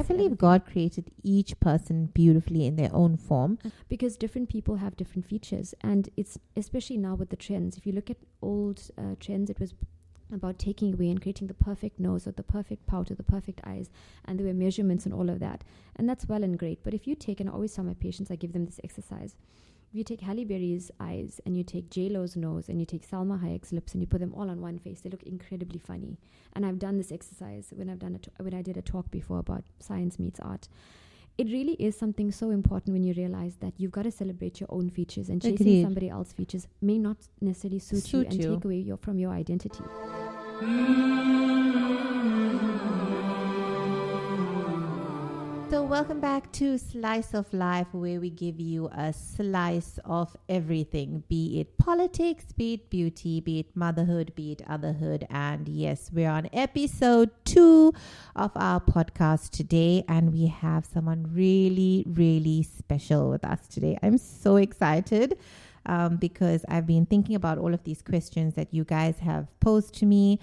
believe God created each person beautifully in their own form. Because different people have different features. And it's especially now with the trends. If you look at old trends, it was about taking away and creating the perfect nose or the perfect pout or the perfect eyes. And there were measurements and all of that. And that's well and great. But if you take, and I always tell my patients, I give them this exercise. If you take Halle Berry's eyes and you take J-Lo's nose and you take Salma Hayek's lips and you put them all on one face, they look incredibly funny. And I've done this exercise when I did a talk before about science meets art. It really is something so important when you realize that you've got to celebrate your own features, and chasing somebody else's features may not necessarily suit you and take away from your identity. So welcome back to Slice of Life, where we give you a slice of everything, be it politics, be it beauty, be it motherhood, be it otherhood. And yes, we're on episode 2 of our podcast today, and we have someone really, really special with us today. I'm so excited because I've been thinking about all of these questions that you guys have posed to me.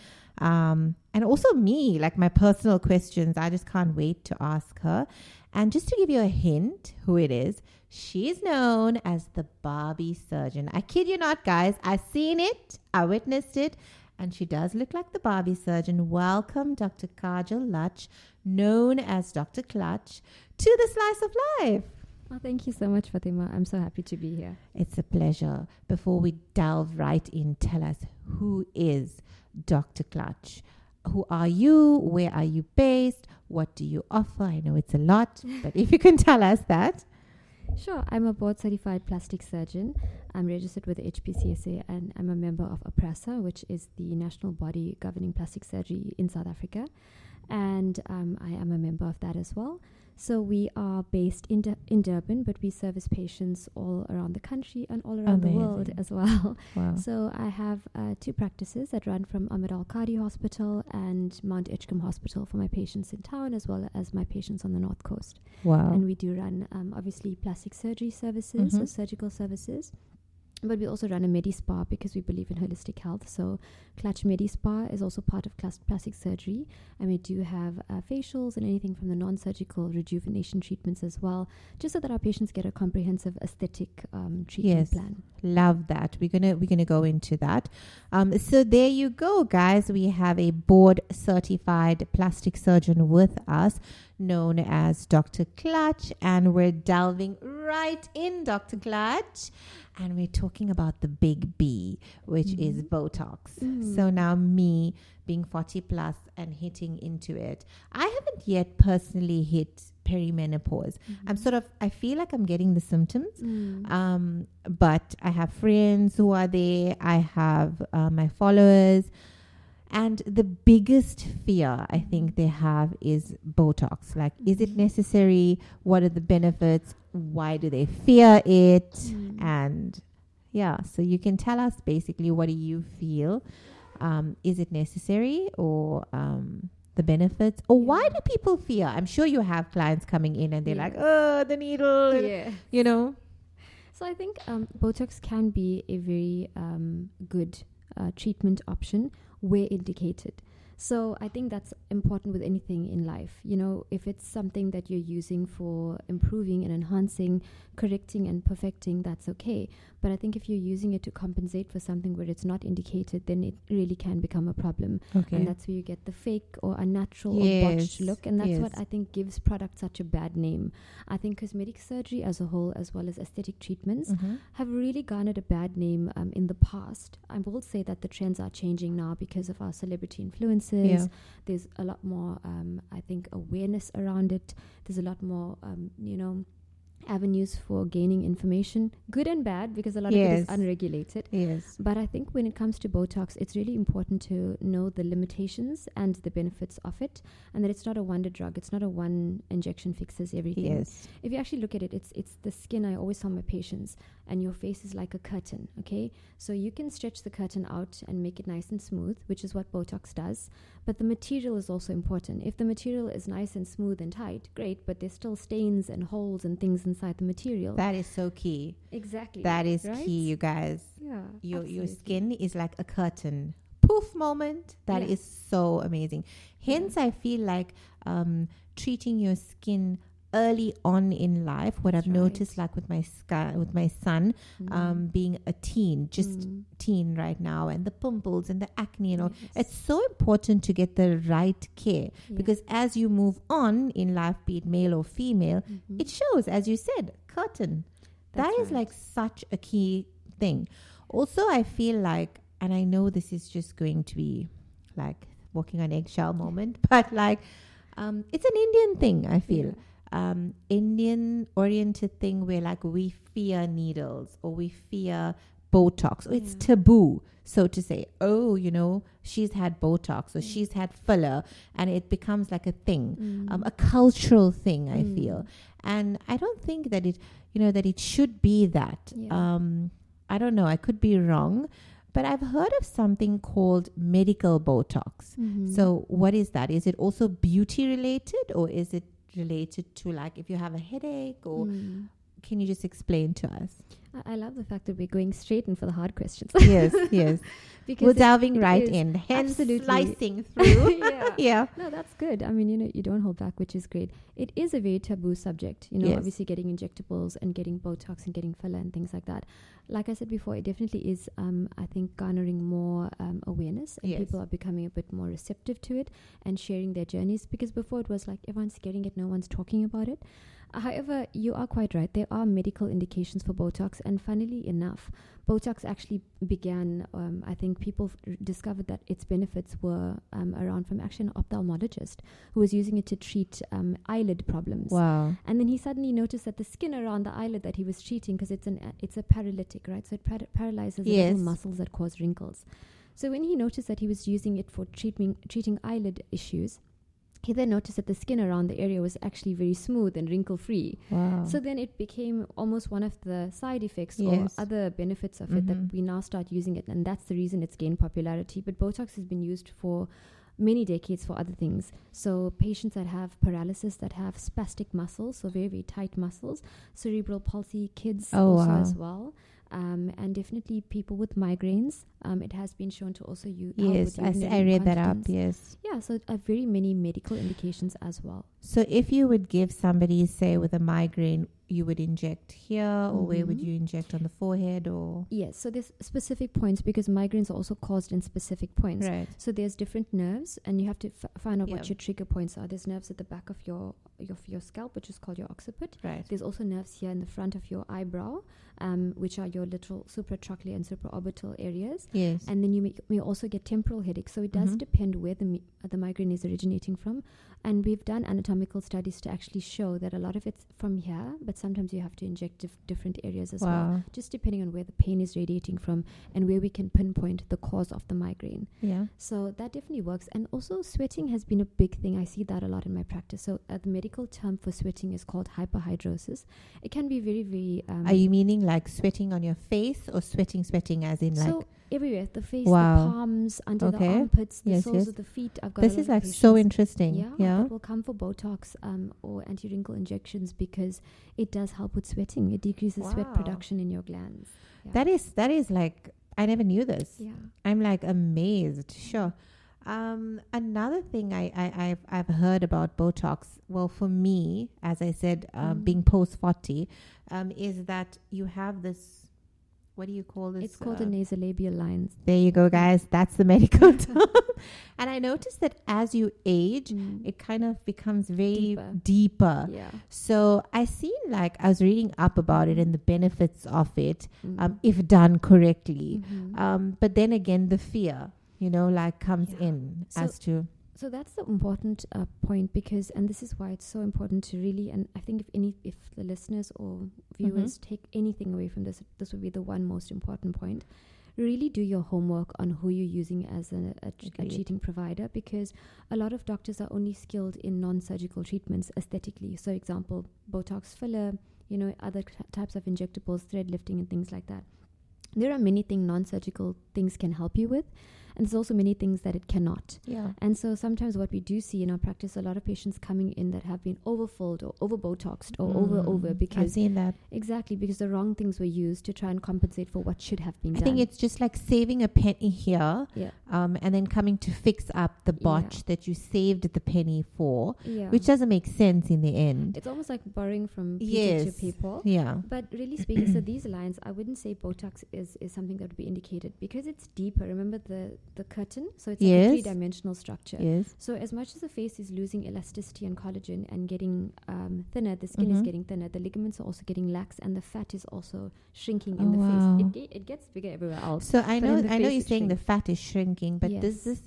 And also me, like my personal questions. I just can't wait to ask her. And just to give you a hint who it is, she's known as the Barbie surgeon. I kid you not, guys. I've seen it. I witnessed it. And she does look like the Barbie surgeon. Welcome, Dr. Klutch, known as Dr. Klutch, to the Slice of Life. Oh, thank you so much, Fathima. I'm so happy to be here. It's a pleasure. Before we delve right in, tell us, who is Dr. Klutch? Who are you? Where are you based? What do you offer? I know it's a lot, but if you can tell us that. Sure. I'm a board-certified plastic surgeon. I'm registered with the HPCSA, and I'm a member of APRASA, which is the national body governing plastic surgery in South Africa. And I am a member of that as well. So we are based in Durban, but we service patients all around the country and all around the world as well. Wow. So I have 2 practices that run from Motala Cardio Hospital and Mount Edgecombe Hospital for my patients in town, as well as my patients on the North Coast. Wow. And we do run, obviously, plastic surgery services, or surgical services. But we also run a Medi-Spa because we believe in holistic health. So Klutch Medi-Spa is also part of plastic surgery. And we do have facials and anything from the non-surgical rejuvenation treatments as well, just so that our patients get a comprehensive aesthetic treatment plan. Love that. We're gonna go into that. So there you go, guys. We have a board-certified plastic surgeon with us, known as Dr. Klutch, and we're delving right in, Dr. Klutch. And we're talking about the Big B, which is Botox. So now me being 40 plus and hitting into it, I haven't yet personally hit perimenopause. I feel like I'm getting the symptoms. But I have friends who are there. I have my followers. And the biggest fear I think they have is Botox. Like, is it necessary? What are the benefits? Why do they fear it? And so you can tell us basically, what do you feel? Is it necessary, or the benefits? Or why do people fear? I'm sure you have clients coming in and they're like, oh, the needle, you know. So I think Botox can be a very good treatment option where indicated. So I think that's important with anything in life. You know, if it's something that you're using for improving and enhancing, correcting and perfecting, that's okay. But I think if you're using it to compensate for something where it's not indicated, then it really can become a problem. Okay. And that's where you get the fake or unnatural or botched look. And that's what I think gives product such a bad name. I think cosmetic surgery as a whole, as well as aesthetic treatments, have really garnered a bad name in the past. I will say that the trends are changing now because of our celebrity influencers. There's a lot more, I think, awareness around it. There's a lot more, avenues for gaining information, good and bad, because a lot of it is unregulated. But I think when it comes to Botox, it's really important to know the limitations and the benefits of it, and that it's not a wonder drug. It's not a one injection fixes everything. If you actually look at it, it's the skin. I always tell my patients, and your face is like a curtain, okay? So you can stretch the curtain out and make it nice and smooth, which is what Botox does. But the material is also important. If the material is nice and smooth and tight, great, but there's still stains and holes and things inside the material. That is so key. Exactly. That is key, you guys. Yeah. Your skin is like a curtain. poof moment. That is so amazing. Hence, I feel like treating your skin early on in life, what I've noticed, like with my son, being a teen, just teen right now, and the pimples and the acne and all, it's so important to get the right care, because as you move on in life, be it male or female, it shows, as you said, curtain. That is like such a key thing. Also, I feel like, and I know this is just going to be like walking on eggshell moment, but like it's an Indian thing, I feel. Indian oriented thing where like we fear needles, or we fear Botox, or it's taboo, so to say. Oh, you know, she's had Botox, or she's had filler, and it becomes like a thing, a cultural thing, I feel. And I don't think that it, that it should be that. I don't know, I could be wrong, but I've heard of something called medical Botox. So what is that? Is it also beauty related, or is it related to like if you have a headache, or can you just explain to us? I love the fact that we're going straight in for the hard questions. Yes. Because we're delving right in, hence slicing through. No, that's good. I mean, you don't hold back, which is great. It is a very taboo subject, obviously getting injectables and getting Botox and getting filler and things like that. Like I said before, it definitely is, I think, garnering more awareness, and people are becoming a bit more receptive to it and sharing their journeys, because before it was like everyone's getting it, no one's talking about it. However, you are quite right. There are medical indications for Botox, and funnily enough, Botox actually began, I think people discovered that its benefits were around from actually an ophthalmologist who was using it to treat eyelid problems. Wow. And then he suddenly noticed that the skin around the eyelid that he was treating, because it's a paralytic, right? So it paralyzes the little muscles that cause wrinkles. So when he noticed that he was using it for treating eyelid issues, he then noticed that the skin around the area was actually very smooth and wrinkle-free. Wow. So then it became almost one of the side effects or other benefits of it, that we now start using it. And that's the reason it's gained popularity. But Botox has been used for many decades for other things. So patients that have paralysis, that have spastic muscles, so very, very tight muscles, cerebral palsy, kids as well. And definitely people with migraines. It has been shown to also use. Yes, I read that up. Yes. Yeah, so very many medical indications as well. So if you would give somebody, say, with a migraine, you would inject here, or where would you inject, on the forehead, or? Yes, so there's specific points, because migraines are also caused in specific points. Right. So there's different nerves, and you have to find out what your trigger points are. There's nerves at the back of your scalp, which is called your occiput. Right. There's also nerves here in the front of your eyebrow, which are your little supratrochlear and supraorbital areas. Yes. And then you may also get temporal headaches. So it does depend where the migraine is originating from. And we've done anatomical studies to actually show that a lot of it's from here, but sometimes you have to inject different areas as well, just depending on where the pain is radiating from and where we can pinpoint the cause of the migraine. Yeah. So that definitely works. And also sweating has been a big thing. I see that a lot in my practice. So the medical term for sweating is called hyperhidrosis. It can be very, very... Are you meaning like sweating on your face, or sweating as in like... So everywhere, the face, the palms, under the armpits, the soles of the feet. I've got this is like so interesting. Yeah. That will come for Botox or anti-wrinkle injections, because it does help with sweating. It decreases sweat production in your glands. Yeah. That is like, I never knew this. Yeah. I'm like amazed. Sure. Another thing I've heard about Botox, well, for me, as I said, being post 40, is that you have this, what do you call this? It's called the nasolabial lines. There you go, guys. That's the medical term. And I noticed that as you age, it kind of becomes very deeper. Yeah. So I was reading up about it and the benefits of it, if done correctly. But then again, the fear, comes in as to... So that's the important point, because, and this is why it's so important to really, and I think if the listeners or viewers take anything away from this would be the one most important point. Really do your homework on who you're using as a treating provider, because a lot of doctors are only skilled in non-surgical treatments aesthetically. So example, Botox filler, other types of injectables, thread lifting and things like that. There are many non-surgical things can help you with. And there's also many things that it cannot. Yeah. And so sometimes what we do see in our practice, a lot of patients coming in that have been overfilled or over-Botoxed or over because... I've seen that. Exactly, because the wrong things were used to try and compensate for what should have been done. I think it's just like saving a penny here, and then coming to fix up the botch that you saved the penny for, which doesn't make sense in the end. It's almost like borrowing from Peter to people. Yeah. But really speaking, so these lines, I wouldn't say Botox is something that would be indicated because it's deeper. Remember the curtain? So it's like a three-dimensional structure. Yes. So as much as the face is losing elasticity and collagen and getting thinner, the skin is getting thinner, the ligaments are also getting lax, and the fat is also shrinking in the face. It gets bigger everywhere else. So I know you're saying the fat is shrinking, but does this,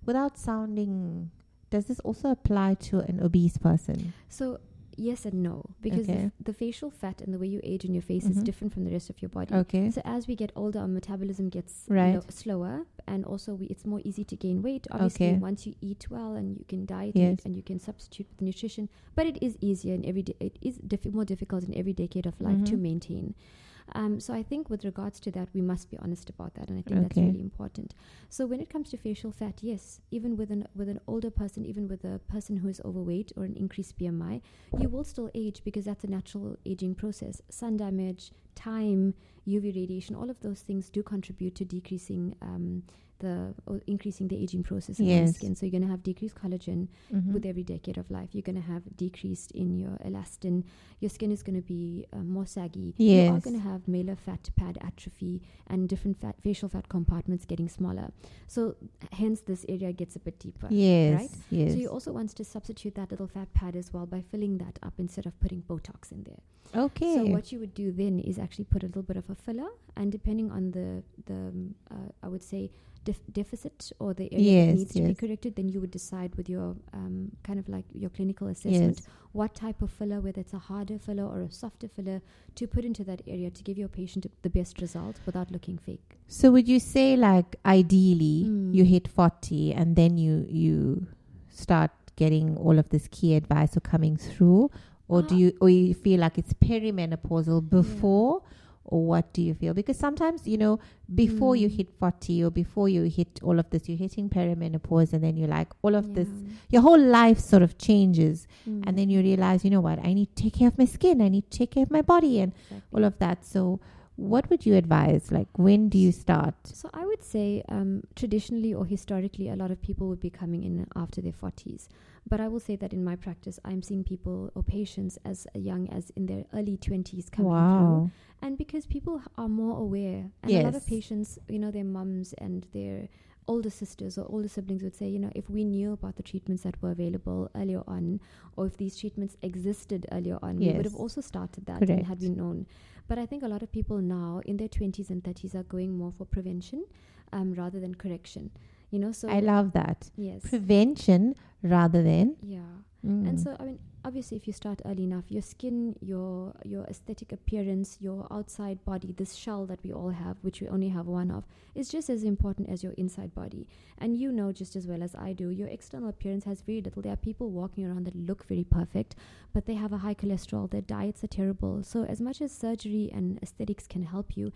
without sounding, does this also apply to an obese person? So yes and no, because the facial fat and the way you age in your face is different from the rest of your body. Okay. So as we get older, our metabolism gets slower, and also it's more easy to gain weight. Obviously, once you eat well and you can diet and you can substitute with nutrition, but it is easier in every day. It is more difficult in every decade of life to maintain. So I think with regards to that, we must be honest about that, and I think that's really important. So when it comes to facial fat, yes, even with an older person, even with a person who is overweight or an increased BMI, you will still age because that's a natural aging process. Sun damage, time, UV radiation, all of those things do contribute to decreasing increasing the aging process in your skin. So you're going to have decreased collagen with every decade of life. You're going to have decreased in your elastin. Your skin is going to be more saggy. You are going to have malar fat pad atrophy and different facial fat compartments getting smaller. So hence this area gets a bit deeper. Right? Yes. So you also want to substitute that little fat pad as well by filling that up instead of putting Botox in there. Okay. So what you would do then is actually put a little bit of a filler, and depending on the I would say deficit or the area that needs to be corrected, then you would decide with your kind of like your clinical assessment what type of filler, whether it's a harder filler or a softer filler, to put into that area to give your patient the best result without looking fake. So would you say, like, ideally you hit 40 and then you start getting all of this key advice or coming through, or you feel like it's perimenopausal before? Or what do you feel? Because sometimes, before you hit 40 or before you hit all of this, you're hitting perimenopause, and then you're like, all of this, your whole life sort of changes. And then you realize, you know what, I need to take care of my skin. I need to take care of my body and all of that. So what would you advise? Like, when do you start? So I would say traditionally or historically, a lot of people would be coming in after their 40s. But I will say that in my practice, I'm seeing people or patients as young as in their early 20s coming through. And because people are more aware. And a lot of patients, their mums and their older sisters or older siblings would say, if we knew about the treatments that were available earlier on, or if these treatments existed earlier on, we would have also started that and had we known. But I think a lot of people now in their 20s and 30s are going more for prevention rather than correction. So I love that. Yes. Prevention rather than. Yeah. And so, obviously, if you start early enough, your skin, your aesthetic appearance, your outside body, this shell that we all have, which we only have one of, is just as important as your inside body. And just as well as I do, your external appearance has very little. There are people walking around that look very perfect, but they have a high cholesterol. Their diets are terrible. So as much as surgery and aesthetics can help you,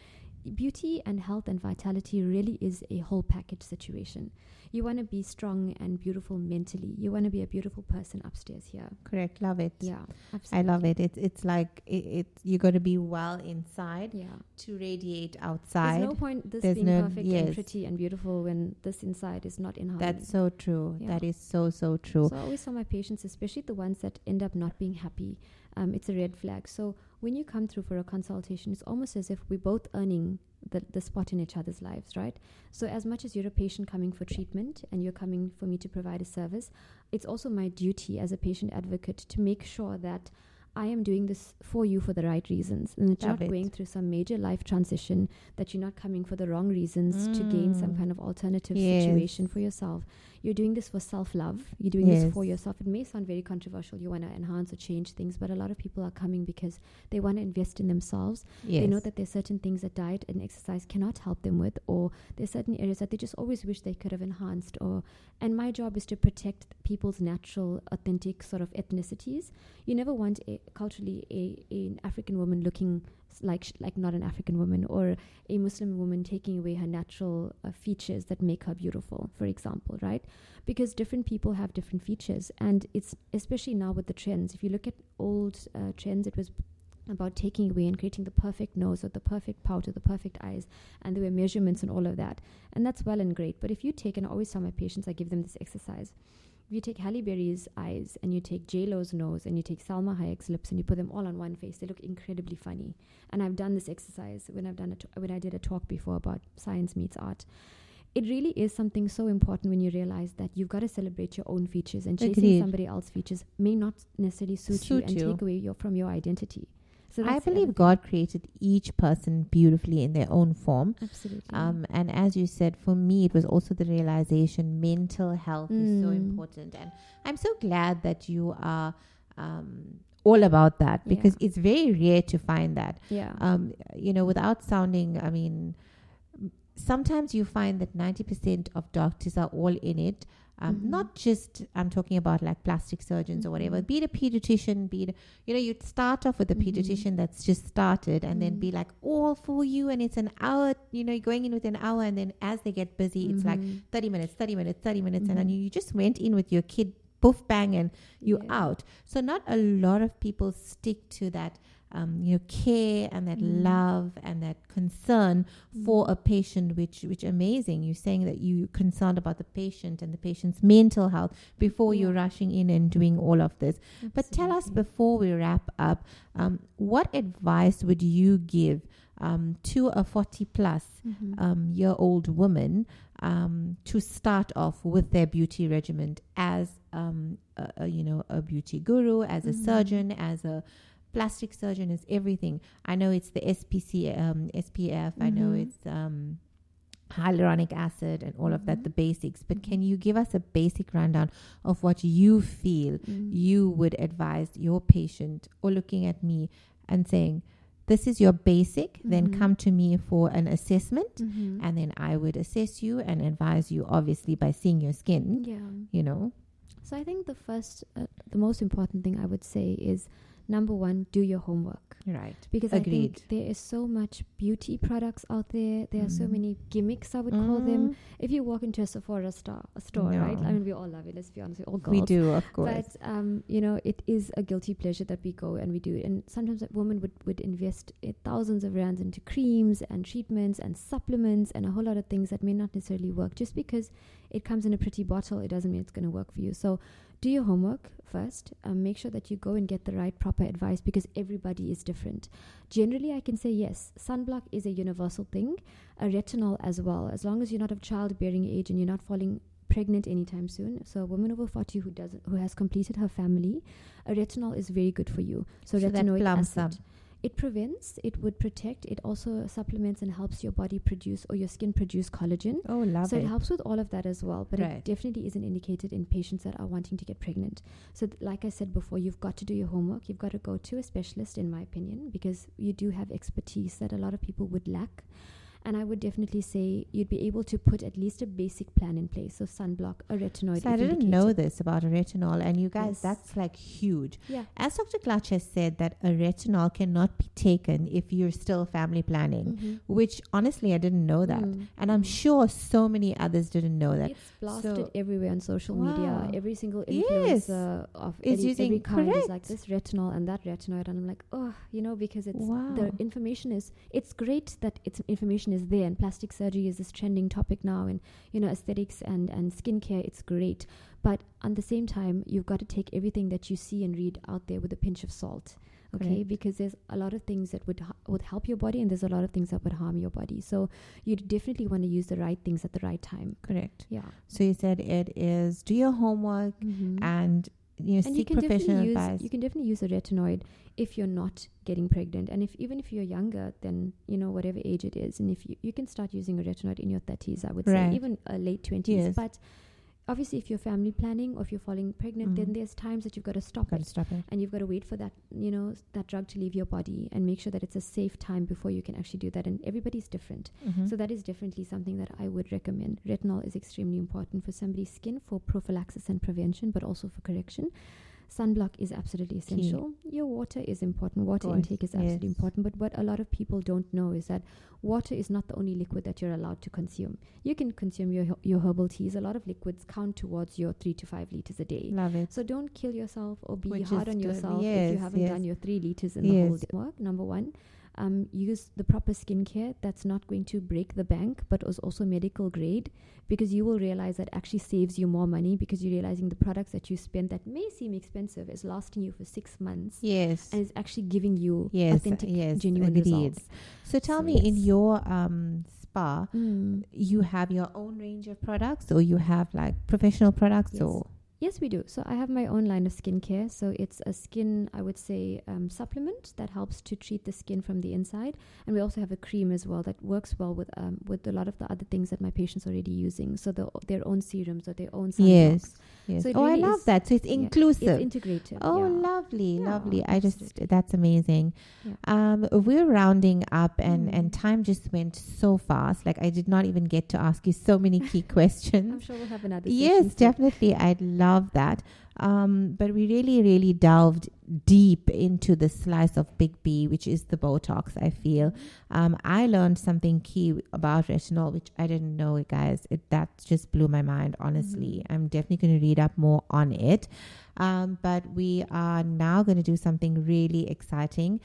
beauty and health and vitality really is a whole package situation. You want to be strong and beautiful mentally. You want to be a beautiful person upstairs here. Correct. Love it. Yeah, absolutely. I love it. It's like you got to be well inside to radiate outside. There's no point being perfect and pretty and beautiful when this inside is not in harmony. That's so true. Yeah. That is so true. So I always tell my patients, especially the ones that end up not being happy, it's a red flag. So when you come through for a consultation, it's almost as if we're both earning the spot in each other's lives, right? So as much as you're a patient coming for treatment and you're coming for me to provide a service, it's also my duty as a patient advocate to make sure that I am doing this for you for the right reasons, and that you're not going through some major life transition, that you're not coming for the wrong reasons to gain some kind of alternative situation for yourself. You're doing this for self-love. You're doing this for yourself. It may sound very controversial. You want to enhance or change things, but a lot of people are coming because they want to invest in themselves. They know that there's certain things that diet and exercise cannot help them with, or there's certain areas that they just always wish they could have enhanced. And my job is to protect people's natural, authentic sort of ethnicities. You never want culturally an African woman looking like not an African woman, or a Muslim woman taking away her natural features that make her beautiful, for example, right? Because different people have different features, and it's especially now with the trends. If you look at old trends, it was about taking away and creating the perfect nose or the perfect pout or the perfect eyes, and there were measurements and all of that, and that's well and great. But if you take, and I always tell my patients, I give them this exercise. If you take Halle Berry's eyes and you take J-Lo's nose and you take Salma Hayek's lips and you put them all on one face, they look incredibly funny. And I've done this exercise when I did a talk before about science meets art. It really is something so important when you realize that you've got to celebrate your own features, and chasing somebody else's features may not necessarily suit you and take away from your identity. So I believe God created each person beautifully in their own form. Absolutely. And as you said, for me, it was also the realization mental health is so important. And I'm so glad that you are all about that, because it's very rare to find that. Yeah. Without sounding, sometimes you find that 90% of doctors are all in it. Not just, I'm talking about like plastic surgeons or whatever, be it a pediatrician, you'd start off with a pediatrician that's just started, and then be like all for you, and it's an hour, you're going in with an hour, and then as they get busy, it's like 30 minutes, and then you just went in with your kid, poof, bang, and you're out. So not a lot of people stick to that care and that love and that concern for a patient, which amazing. You're saying that you're concerned about the patient and the patient's mental health before you're rushing in and doing all of this. Absolutely. But tell us, before we wrap up, what advice would you give to a 40 plus year old woman to start off with their beauty regimen as a beauty guru, as a surgeon, as a plastic surgeon, is everything? I know it's the SPF. I know it's hyaluronic acid and all of that, the basics. But can you give us a basic rundown of what you feel you would advise your patient, or looking at me and saying, this is your basic, then come to me for an assessment, and then I would assess you and advise you, obviously, by seeing your skin, So I think the most important thing I would say is, number one, do your homework. Right. Because I think there is so much beauty products out there. There are so many gimmicks, I would call them. If you walk into a Sephora store, right? I mean, we all love it. Let's be honest, we're all girls. We do, of course. But, it is a guilty pleasure that we go and we do it. And sometimes a woman would invest thousands of rands into creams and treatments and supplements and a whole lot of things that may not necessarily work. Just because it comes in a pretty bottle, it doesn't mean it's going to work for you. So do your homework first. Make sure that you go and get the right proper advice, because everybody is different. Generally, I can say yes, sunblock is a universal thing. A retinol as well, as long as you're not of childbearing age and you're not falling pregnant anytime soon. So a woman over 40 who has completed her family, a retinol is very good for you. So retinoic acid. It prevents, it would protect, it also supplements and helps your body produce, or your skin produce, collagen. Oh, love it. So it helps with all of that as well. But it definitely isn't indicated in patients that are wanting to get pregnant. So like I said before, you've got to do your homework. You've got to go to a specialist, in my opinion, because you do have expertise that a lot of people would lack. And I would definitely say you'd be able to put at least a basic plan in place. So sunblock, a retinoid. So I didn't know this about a retinol. And you guys, that's like huge. Yeah. As Dr. Klutch has said, that a retinol cannot be taken if you're still family planning, which honestly, I didn't know that. And I'm sure so many others didn't know that. It's blasted everywhere on social media. Every single influencer of every kind is like, this retinol and that retinoid. And I'm like, because it's the information it's great that it's information is there, and plastic surgery is this trending topic now, and aesthetics and skincare, it's great. But at the same time, you've got to take everything that you see and read out there with a pinch of salt, okay? Because there's a lot of things that would help your body, and there's a lot of things that would harm your body. So you definitely want to use the right things at the right time. Correct. Yeah. So you said it is do your homework and seek professional advice. You can definitely use a retinoid if you're not getting pregnant, and even if you're younger than whatever age it is, and if you can start using a retinoid in your 30s, I would say, even late 20s. But obviously, if you're family planning or if you're falling pregnant, then there's times that you've got to stop it, and you've got to wait for that that drug to leave your body, and make sure that it's a safe time before you can actually do that. And everybody's different, so that is definitely something that I would recommend. Retinol is extremely important for somebody's skin, for prophylaxis and prevention, but also for correction. sunblock is absolutely essential. Your water is important. Water intake is absolutely important. But what a lot of people don't know is that water is not the only liquid that you're allowed to consume. You can consume your herbal teas. A lot of liquids count towards your 3 to 5 liters a day. Love it. So don't kill yourself or be hard on yourself if you haven't done your 3 liters in the whole day. Work. Number 1. Use the proper skincare that's not going to break the bank, but is also medical grade, because you will realize that actually saves you more money, because you're realizing the products that you spend that may seem expensive is lasting you for 6 months. Yes. And it's actually giving you authentic, genuine results. So tell me, in your spa, you have your own range of products, or you have like professional products? Or Yes, we do. So I have my own line of skincare. So it's a skin, I would say, supplement that helps to treat the skin from the inside. And we also have a cream as well that works well with a lot of the other things that my patients are already using. So their own serums or their own sunblocks. Yes. So it really I love that. So it's inclusive. It's integrated. Oh, lovely. That's amazing. Yeah. We're rounding up and time just went so fast. Like I did not even get to ask you so many key questions. I'm sure we'll have another session. Yes, definitely. I'd love that. But we really delved deep into the slice of Big B, which is the Botox, I feel. I learned something key about retinol, which I didn't know, guys. That just blew my mind, honestly. I'm definitely going to read up more on it. But we are now going to do something really exciting.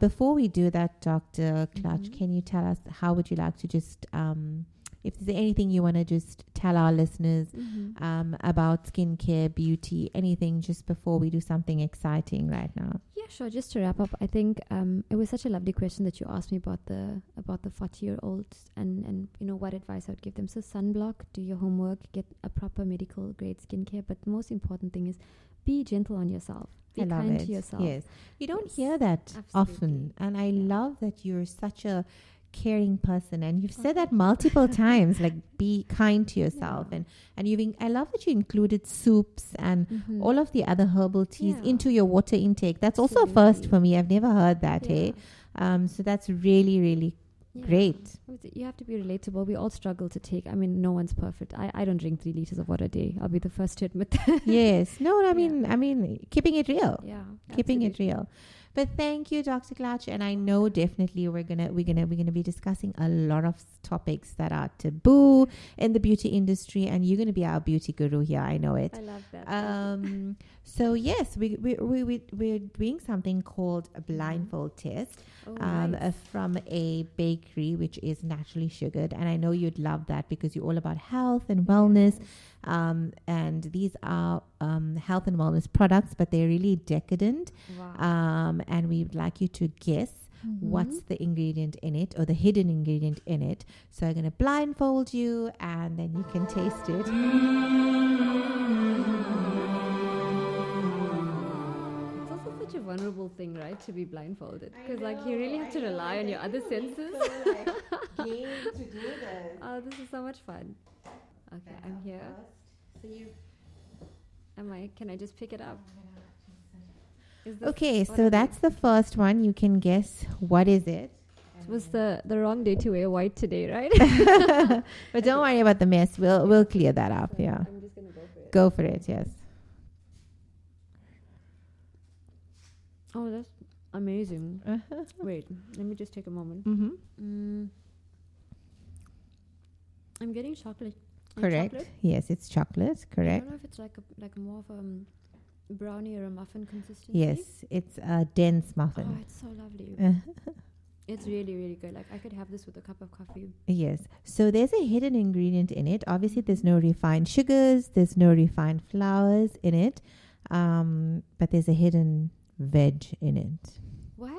Before we do that, Dr. Klutch, can you tell us, how would you like to just... if there's anything you want to just tell our listeners about skincare, beauty, anything, just before we do something exciting right now. Yeah, sure. Just to wrap up, I think it was such a lovely question that you asked me about the 40-year-olds and what advice I would give them. So sunblock, do your homework, get a proper medical grade skincare. But the most important thing is be gentle on yourself. Be kind to yourself. Yes, you don't hear that often, and I love that you're such a caring person, and you've said that multiple times, like be kind to yourself. And I love that you included soups and all of the other herbal teas into your water intake. That's also a first for me. I've never heard that. So that's really great. You have to be relatable. We all struggle to take, no one's perfect. I don't drink 3 liters of water a day. I'll be the first to admit that. Yes. No, I mean keeping it real. Yeah. Keeping it real. But thank you, Dr. Klutch, and I know definitely we're gonna be discussing a lot of topics that are taboo in the beauty industry, and you're gonna be our beauty guru here. I know it. I love that. So yes, we're doing something called a blindfold test from a bakery which is naturally sugared, and I know you'd love that because you're all about health and wellness. And these are health and wellness products, but they're really decadent. Wow. And we would like you to guess what's the ingredient in it, or the hidden ingredient in it. So I'm going to blindfold you, and then you can taste it. It's also such a vulnerable thing, right, to be blindfolded, because you really have to rely on your other senses. Game to do this. Oh, this is so much fun. Okay, I'm here. So can I just pick it up? Okay, so that's the first one. You can guess what is it. It was the wrong day to wear white today, right? But don't worry about the mess. We'll clear that up. So yeah. I'm just gonna go for it. Go for it. Yes. Oh, that's amazing. Wait, let me just take a moment. I'm getting chocolate. Correct. Chocolate? Yes, it's chocolate. Correct. I don't know if it's like more of a brownie or a muffin consistency. Yes, it's a dense muffin. Oh, it's so lovely. It's really, really good. Like I could have this with a cup of coffee. Yes. So there's a hidden ingredient in it. Obviously, there's no refined sugars. There's no refined flours in it. But there's a hidden veg in it. What?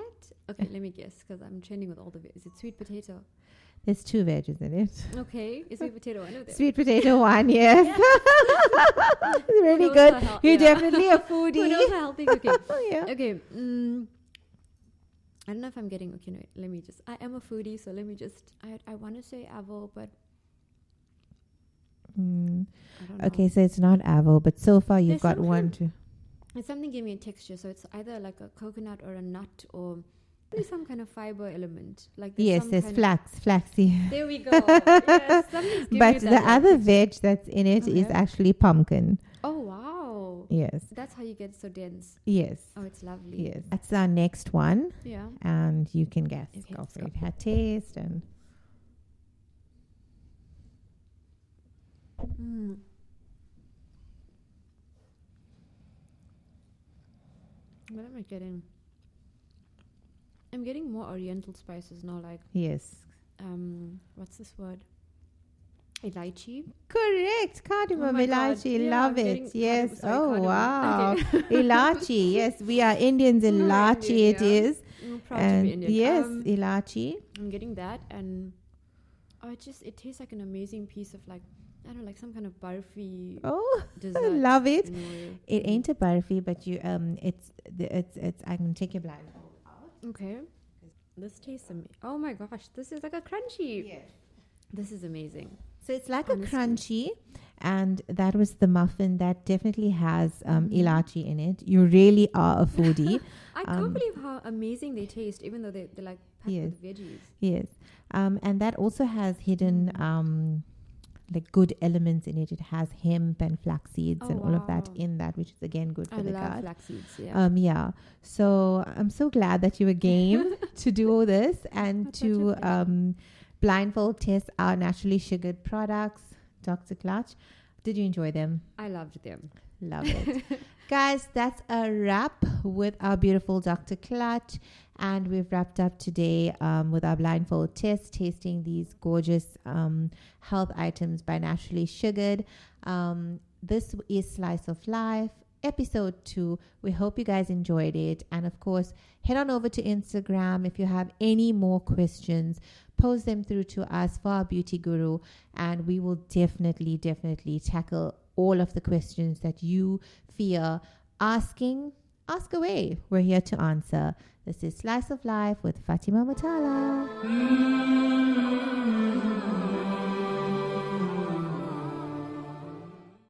Okay, let me guess, because I'm training with all the veg. Is it sweet potato? There's 2 veggies in it. Okay. Is sweet potato one of them? Sweet potato one, yes. It's really good. You're definitely a foodie. Who knows how healthy cooking? Yeah. Okay. I don't know if I'm getting... Okay, no, let me just... I am a foodie, so let me just... I want to say avo, but... I don't know. Okay, so it's not avo, but so far you've got one, two. It's something giving me a texture, so it's either like a coconut or a nut or... There's some kind of fiber element. Yes, there's flaxseed. There we go. Yes, but the other veg that's in it is actually pumpkin. Oh, wow. Yes. That's how you get so dense. Yes. Oh, it's lovely. Yes. That's our next one. Yeah. And you can guess. Okay, Go let's for go. it. Have taste and. What am I getting? I'm getting more oriental spices now, like Yes. what's this word? Elaichi. Correct. Cardamom, my ilachi. God. Yeah, Love I'm it. getting Yes. cardamom. Wow. Okay. Ilachi. Yes. We are Indians. We're Ilachi Indian, it yeah. is. I'm proud to be Indian. Yes. Ilachi. I'm getting that, and it tastes like an amazing piece of, like, I don't know, like some kind of barfi. Oh, dessert. I love it. in a way. It ain't a barfi, but you it's I can take your blindfold out. Okay. This tastes oh my gosh, this is like a crunchy. Yes. This is amazing. So it's like Honestly. a crunchy, and that was the muffin that definitely has ilachi in it. You really are a foodie. I can't believe how amazing they taste, even though they're like packed Yes. with veggies. Yes. And that also has hidden like good elements in it. It has hemp and flax seeds and all of that wow. in that, which is again good for I the love gut. flax seeds. Yeah. Yeah. So I'm so glad that you were game to do all this and That's to such a blindfold test our naturally sugared products, Dr. Klutch. Did you enjoy them? I loved them. Love it. Guys, that's a wrap with our beautiful Dr. Klutch. And we've wrapped up today with our blindfold test, tasting these gorgeous health items by Naturally Sugared. This is Slice of Life, episode 2. We hope you guys enjoyed it. And of course, head on over to Instagram. If you have any more questions, post them through to us for our beauty guru. And we will definitely tackle all of the questions that you fear asking. Ask away. We're here to answer. This is Slice of Life with Fatima Motala.